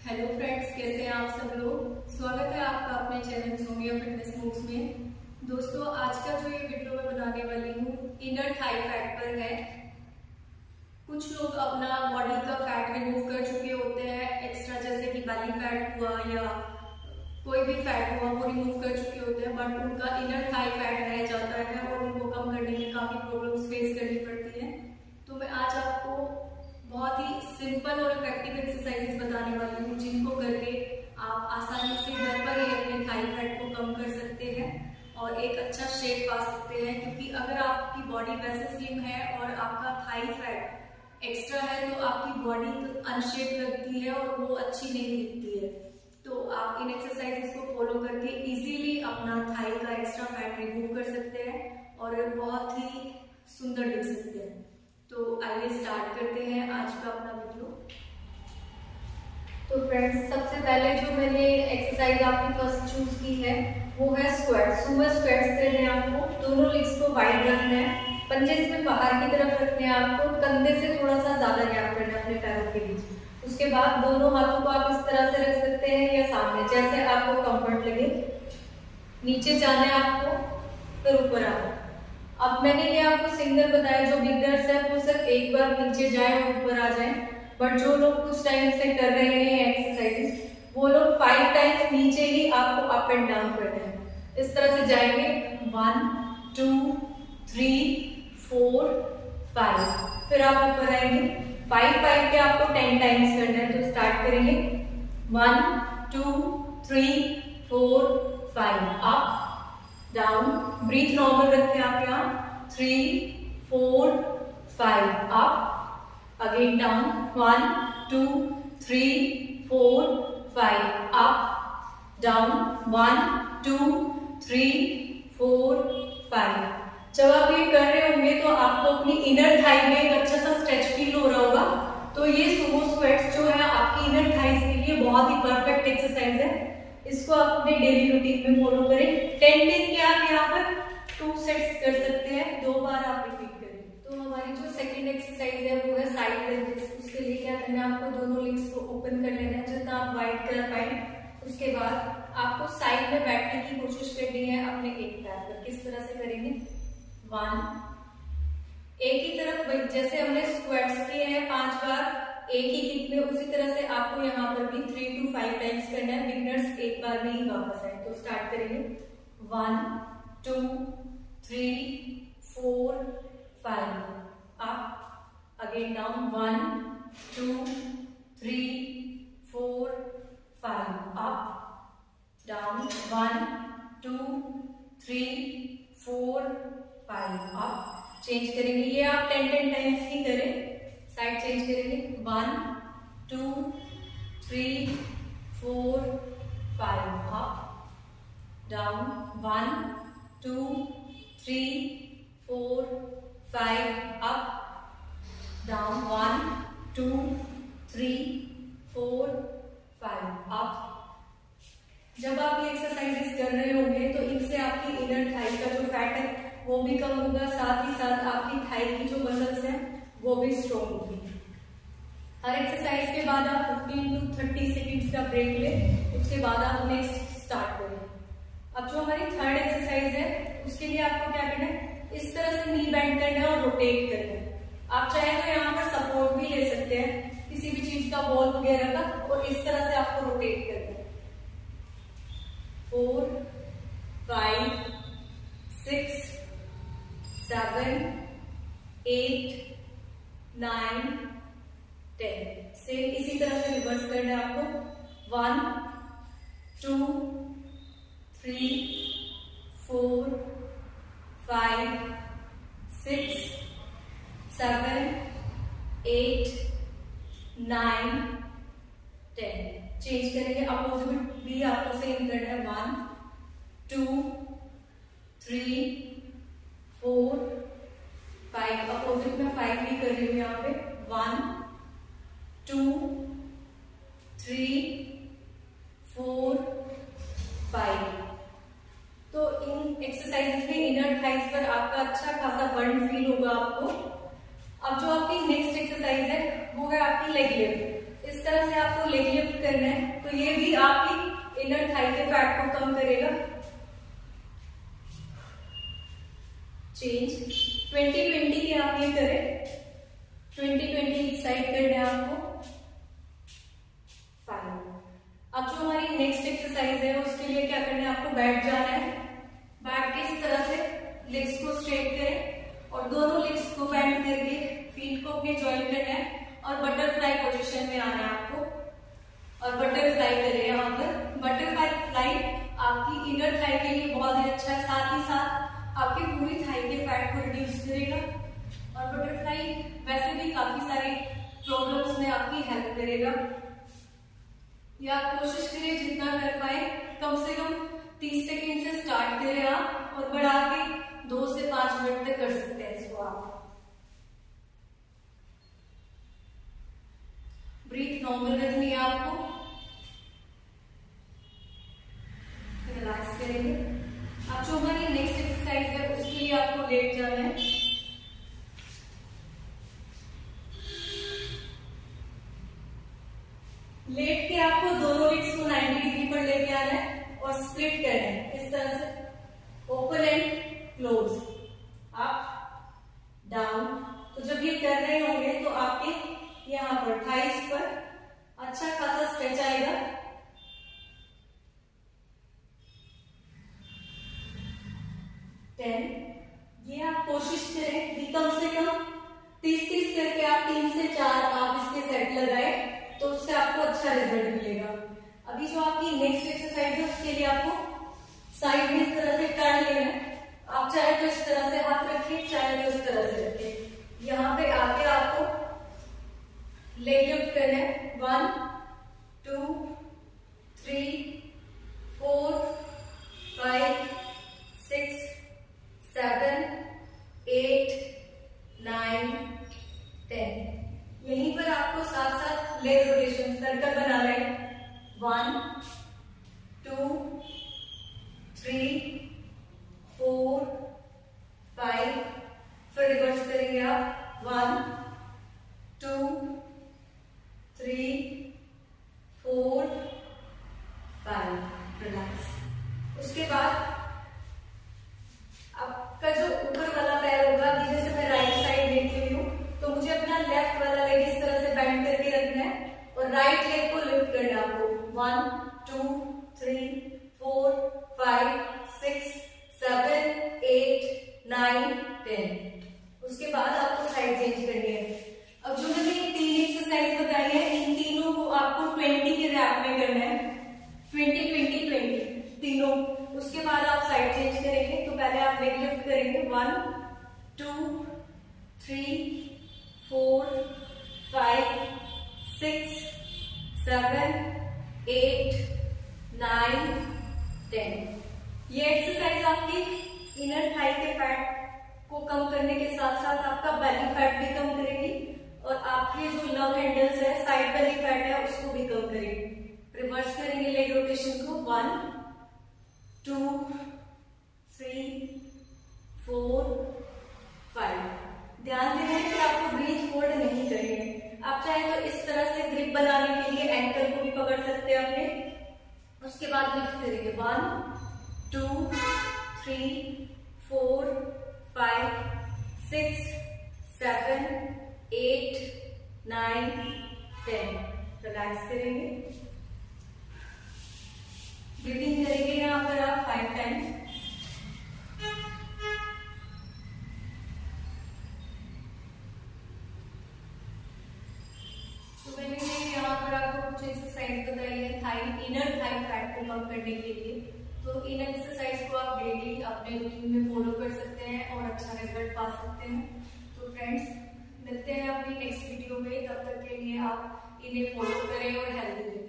Hello friends, कैसे हैं आप सब लोग। स्वागत है आपका अपने चैनल सोमिया फिटनेस मूव्स में। दोस्तों, आज का जो ये वीडियो मैं बनाने वाली हूँ इनर थाई फैट पर है। कुछ लोग अपना बॉडी का फैट रिमूव कर चुके होते हैं एक्स्ट्रा, जैसे कि बेली फैट हुआ या कोई भी फैट हुआ वो रिमूव कर चुके होते हैं, बट उनका इनर थाई फैट रह जाता है और उनको कम करने में काफी प्रॉब्लम्स फेस करनी पड़ती है। तो मैं आज आपको बहुत ही सिंपल और इफेक्टिव एक्सरसाइजेस बताने वाली हूँ, जिनको करके आप आसानी से घर पर ही अपने थाई फैट को कम कर सकते हैं और एक अच्छा शेप पा सकते हैं। क्योंकि अगर आपकी बॉडी वैसे स्लिम है और आपका थाई फैट एक्स्ट्रा है तो आपकी बॉडी अनशेप लगती है और वो अच्छी नहीं दिखती है। तो आप इन एक्सरसाइजेस को फॉलो करके इजीली अपना थाई का एक्स्ट्रा फैट रिमूव कर सकते हैं और बहुत ही सुंदर दिख सकते हैं। तो आइए स्टार्ट करते हैं आज का अपना वीडियो। तो फ्रेंड्स, सबसे पहले जो मैंने एक्सरसाइज आपकी फर्स्ट चूज की है वो है स्क्वाट। सुबह स्क्वाट्स करने हैं आपको। दोनों लेग्स को वाइड रखना है, पंजे इसमें बाहर की तरफ रखने हैं आपको, कंधे से थोड़ा सा ज्यादा गैप करना है अपने पैरों के बीच। उसके बाद दोनों हाथों को आप इस तरह से रख सकते हैं या सामने, जैसे आपको कंफर्ट लगे। नीचे जाना है आपको, फिर ऊपर आओ। अब मैंने ये आपको सिंगल बताया, जो बिगनर्स है वो सिर्फ एक बार नीचे जाए और ऊपर आ जाए, बट जो लोग कुछ टाइम से कर रहे हैं एक्सरसाइजेस वो लोग 5 टाइम्स नीचे ही आपको अप एंड डाउन करना है। इस तरह से जाएंगे 1 2 3 4 5, फिर आप ऊपर आएंगे। 5 के आपको 10 टाइम्स करना है। तो स्टार्ट करेंगे 1 2 3 4 5, अप डाउन, ब्रीथ नॉर्मल रखें आप यहाँ। 3 4 5, up, again down, 1 2 3 4 5, up down, 1 2 3 4 5। जब आप ये कर रहे होंगे तो आपको अपनी इनर थाई में एक अच्छा सा स्ट्रेच फील हो रहा होगा। तो ये सुमो स्क्वाट्स जो है आपकी इनर थाइज के लिए बहुत ही परफेक्ट एक्सरसाइज है। इसको आप अपने डेली रूटीन में फॉलो करें। 10 दिन के आप यहाँ पर 2 सेट्स कर सकते हैं, 2 बार आप रिपीट करें। तो हमारी जो सेकंड एक्सरसाइज है वो है साइड लंजेस। उसके लिए क्या करना है, आपको दोनों लेग्स को ओपन कर लेना है जितना आप वाइड कर पाए। उसके बाद आपको साइड में बैठने की कोशिश करनी है अपने एक पैर पर। किस तरह से करेंगे, 1 एक ही तरफ, जैसे हमने स्क्वाट्स किए हैं 5 बार एक ही किक में, उसी तरह से आपको यहाँ पर भी 3 to 5 टाइम्स करना है। बिगनर्स एक बार में ही वापस आए। तो स्टार्ट करेंगे 1 2 3 4 5, up, again down, 1 2 3 4 5, up down, 1 2 3 4 5, up. Change करेंगे, ये आप 10 टाइम्स ही करें। साइड चेंज करेंगे 1 2 3 4 5, up down, 1 2 3 4 5, up down, 1 2 3 4 5, up. जब आप ये एक्सरसाइजेस कर रहे होंगे तो इनसे आपकी इनर थाई का जो फैट है वो भी कम होगा, साथ ही साथ आपकी थाई की जो मसल्स हैं वो भी स्ट्रॉन्ग होगी। हर एक्सरसाइज के बाद आप 15 to 30 सेकेंड्स का ब्रेक लें, उसके बाद आप नेक्स्ट स्टार्ट करें। अब जो हमारी थर्ड एक्सरसाइज है उसके लिए आपको क्या करना है, इस तरह से नी बेंड करना है और रोटेट करना है। आप चाहे तो यहाँ पर सपोर्ट भी ले सकते हैं किसी भी चीज का, बॉल वगैरह का, और इस तरह से आपको रोटेट करना है। 4 5 6 7 8 9 10, सेम इसी तरह से रिवर्स करना है आपको। 1 2 3 4 5 6 7 8 9 10। चेंज करेंगे, अपोजिट भी आपको सेम करना है। 1 2 3 4 5, अपोजिट में 5 भी कर रही हूँ यहाँ पे। 1 2 3 4 5। तो इन एक्सरसाइजेस में इनर थाइज पर आपका अच्छा खासा बर्न फील होगा आपको। अब जो आपकी नेक्स्ट एक्सरसाइज है वो है आपकी लेग लिफ्ट। इस तरह से आपको लेग लेग लिफ्ट करना है, तो ये भी आपकी इनर थाई के फैट को कम करेगा। चेंज 20-20 के आप ये करें, 20-20 इस साइड करना है आपको। फाइन। अब जो हमारी नेक्स्ट एक्सरसाइज है उसके लिए क्या करना है, आपको बैठ जाना है। बैठ के इस तरह से लेग्स को स्ट्रेट करें और दोनों लेग्स को बेंड करके फीट को अपने ज्वाइन करना है और बटरफ्लाई पोजीशन में आना है आपको और बटरफ्लाई करें। यहाँ पर बटरफ्लाई आपकी इनर थाई के लिए बहुत ही अच्छा है, साथ ही साथ आपकी पूरी थाई के फैट को रिड्यूस करेगा और बटरफ्लाई वैसे भी काफी सारी प्रॉब्लम्स में आपकी हेल्प करेगा। ये आप कोशिश करिए जितना कर पाए, कम से कम 30 सेकेंड से स्टार्ट करें आप और बढ़ा के 2 से 5 मिनट तक कर सकते हैं इसको आप। ब्रीथ नॉर्मल रखनी है आपको, रिलैक्स करेंगे। अब जो हमारी नेक्स्ट एक्सरसाइज है उसके लिए आपको लेट जाना है। लेट के आपको दोनों लेग्स को 90 डिग्री पर लेके आना है और स्प्लिट करना है इस तरह से, open and close, up down. तो जब ये कर रहे होंगे तो आपके यहाँ पर थाइस पर अच्छा खासा स्ट्रेच आएगा। 10। ये आप कोशिश करें कि कम से कम 30-30 करके आप 3 से 4 आप इसके सेट लगाए तो उससे आपको अच्छा रिजल्ट मिलेगा। अभी जो आपकी नेक्स्ट एक्सरसाइज है उसके लिए आपको साइड में इस तरह से टर्न लेना है। आप चाहे तो इस तरह से हाथ रखिए, चाहे तो इस तरह से रखिए। यहाँ पे आके आपको लेग लिफ्ट करना है। 1 2 3 4 5 6 7 8 9 10। यहीं पर आपको साथ साथ लेग रोटेशन सर्कल बनाना है। 1 2 3 4 5, फिर रिवर्स करेंगे आप। 1 2 3 4 5, रिलैक्स। उसके बाद आपका जो ऊपर वाला पैर होगा, अभी जैसे मैं राइट साइड लेटी हुई हूँ तो मुझे अपना लेफ्ट वाला लेग इस तरह से बेंड करके रखना है और राइट लेग को लिफ्ट करना है आपको। 1 2 3 4 5 6 7 8 9 10। उसके बाद आपको साइड चेंज करनी है। अब जो मैंने 3 एक्सरसाइज बताई है, इन तीनों को आपको 20 के रैप में करना है। 20 20 20 तीनों। उसके बाद आप साइड चेंज करेंगे। तो पहले आप लेग लिफ्ट करेंगे। 1 2 3 4 5 6 7 8 9 10। ये एक्सरसाइज आपकी इनर थाई के फैट को कम करने के साथ साथ आपका बेली फैट भी कम करेगी और आपके जो लव हैंडल्स है, साइड बेली फैट है, उसको भी कम करेगी। रिवर्स करेंगे लेग रोटेशन को। 1 2 3 4 5। ध्यान देना है कि आपको ब्रीथ होल्ड नहीं करनी है। आप चाहे तो इस तरह से ग्रिप बनाने के लिए एंकल को भी पकड़ सकते हैं अपने। उसके बाद लिफ्ट करेंगे। 1 2 3 4 5 6 7 8 9 10। रिलैक्स करेंगे, ब्रीथिंग करेंगे यहाँ पर आप 5 टाइम्स। तो मैंने यहाँ पर आपको कुछ एक्सरसाइज बताई है इनर थाई फैट को कम करने के लिए। तो इन एक्सरसाइज को आप डेली अपने रूटीन में फॉलो कर सकते हैं और अच्छा रिजल्ट पा सकते हैं। तो फ्रेंड्स, मिलते हैं अपनी नेक्स्ट वीडियो में। तब तक के लिए आप इन्हें फॉलो करें और हेल्दी रहें।